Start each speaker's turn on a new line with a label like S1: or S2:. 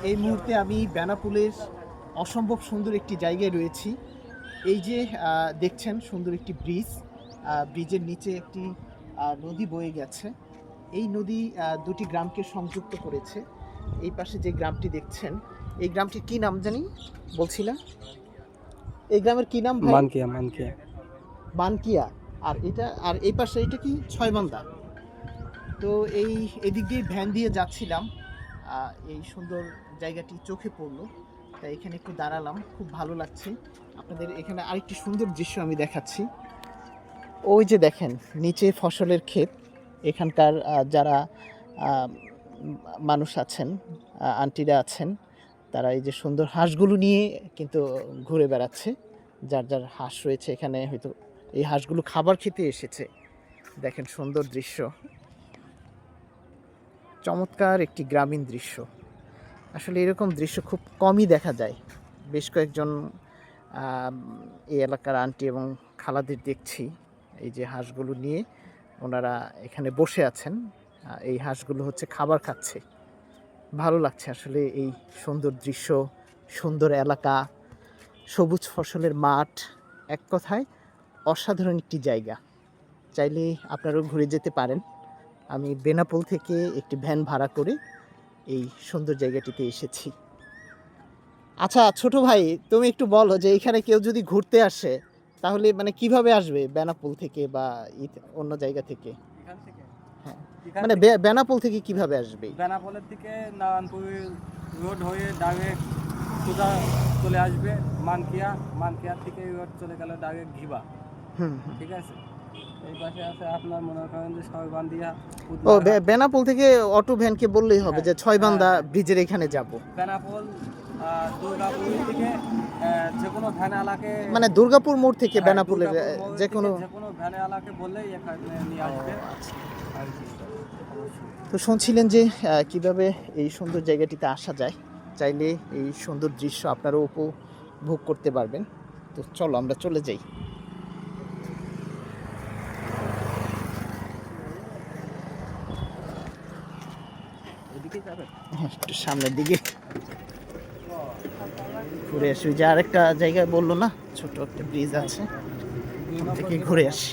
S1: এই মুহূর্তে আমি বেনাপোলের অসম্ভব সুন্দর একটি জায়গায় রয়েছি। এই যে দেখছেন সুন্দর একটি ব্রিজ, ব্রিজের নিচে একটি নদী বয়ে গেছে। এই নদী দুটি গ্রামকে সংযুক্ত করেছে। এই পাশে যে গ্রামটি দেখছেন, এই গ্রামটির কি নাম জানি বলছিলাম, এই গ্রামের কি নাম ভাই?
S2: মানকিয়া মানকিয়া
S1: মানকিয়া। আর এটা, আর এই পাশে এটা কি ছয়বান্দা। তো এদিক দিয়ে ভ্যান দিয়ে যাচ্ছিলাম, এই সুন্দর জায়গাটি চোখে পড়লো, তাই এখানে একটু দাঁড়ালাম, খুব ভালো লাগছে। আপনাদের এখানে আরেকটি সুন্দর দৃশ্য আমি দেখাচ্ছি। ওই যে দেখেন নিচে ফসলের ক্ষেত, এখানকার যারা মানুষ আছেন, আন্টিরা আছেন, তারা এই যে সুন্দর হাঁসগুলো নিয়ে কিন্তু ঘুরে বেড়াচ্ছে। যার যার হাঁস রয়েছে এখানে, হয়তো এই হাঁসগুলো খাবার খেতে এসেছে। দেখেন সুন্দর দৃশ্য, চমৎকার একটি গ্রামীণ দৃশ্য। আসলে এরকম দৃশ্য খুব কমই দেখা যায়। বেশ কয়েকজন এই এলাকার আন্টি এবং খালাদের দেখছি এই যে হাঁসগুলো নিয়ে ওনারা এখানে বসে আছেন। এই হাঁসগুলো হচ্ছে খাবার খাচ্ছে। ভালো লাগছে আসলে এই সুন্দর দৃশ্য, সুন্দর এলাকা, সবুজ ফসলের মাঠ, এক কথায় অসাধারণ একটি জায়গা। চাইলে আপনারাও ঘুরে যেতে পারেন। আমি বেনাপোল থেকে একটি ভ্যান ভাড়া করে এই সুন্দর জায়গাটিতে এসেছি। আচ্ছা ছোট ভাই, তুমি একটু বলো যে এখানে কেউ যদি ঘুরতে আসে তাহলে মানে কিভাবে আসবে বেনাপোল থেকে বা অন্য জায়গা থেকে?
S2: এখান থেকে
S1: হ্যাঁ,
S2: এখান
S1: মানে
S2: থেকে
S1: বেনাপোল থেকে কিভাবে আসবে?
S2: বেনাপোলের থেকে নারায়ণপুর রোড হয়ে ডাইরেক্ট সোজা চলে আসবে মানকিয়া। মানকিয়ার থেকে রোড চলে গেল ডাইরেক্ট ঘিবা।
S1: হুম।
S2: ঠিক আছে, এই পাশে আছে আপনার মনে করেন যে ছয়বান্দিয়া।
S1: ও, বেনাপোল থেকে অটো ভ্যানকে বললেই হবে যে ছয়বান্দা
S2: হ্যাঁ।
S1: ব্রিজের এখানে যাব।
S2: বেনাপোল দুর্গাপুর থেকে যে কোনো ভ্যান আলাকে,
S1: মানে দুর্গাপুর মোড় থেকে বেনাপোলের
S2: দুর্গাপুর মোড়
S1: যে
S2: থেকে
S1: কোনো।
S2: যে কোনো ভ্যানে আলাকে বললেই এখানে নিয়ে আসবে।
S1: আচ্ছা।
S2: আর কি,
S1: তো শুনছিলেন যে কিভাবে এই সুন্দর জায়গাটিতে আসা যায়। চাইলে এই সুন্দর দৃশ্য আপনারাও উপভোগ করতে পারবেন। তো চলো আমরা চলে যাই।
S2: এদিকে যাবে।
S1: হ্যাঁ, একটু সামনের দিকে ঘুরে আসি। ওই যে আরেকটা জায়গায় বললো না, ছোট একটা ব্রিজ আছে, ওখান থেকে ঘুরে আসি।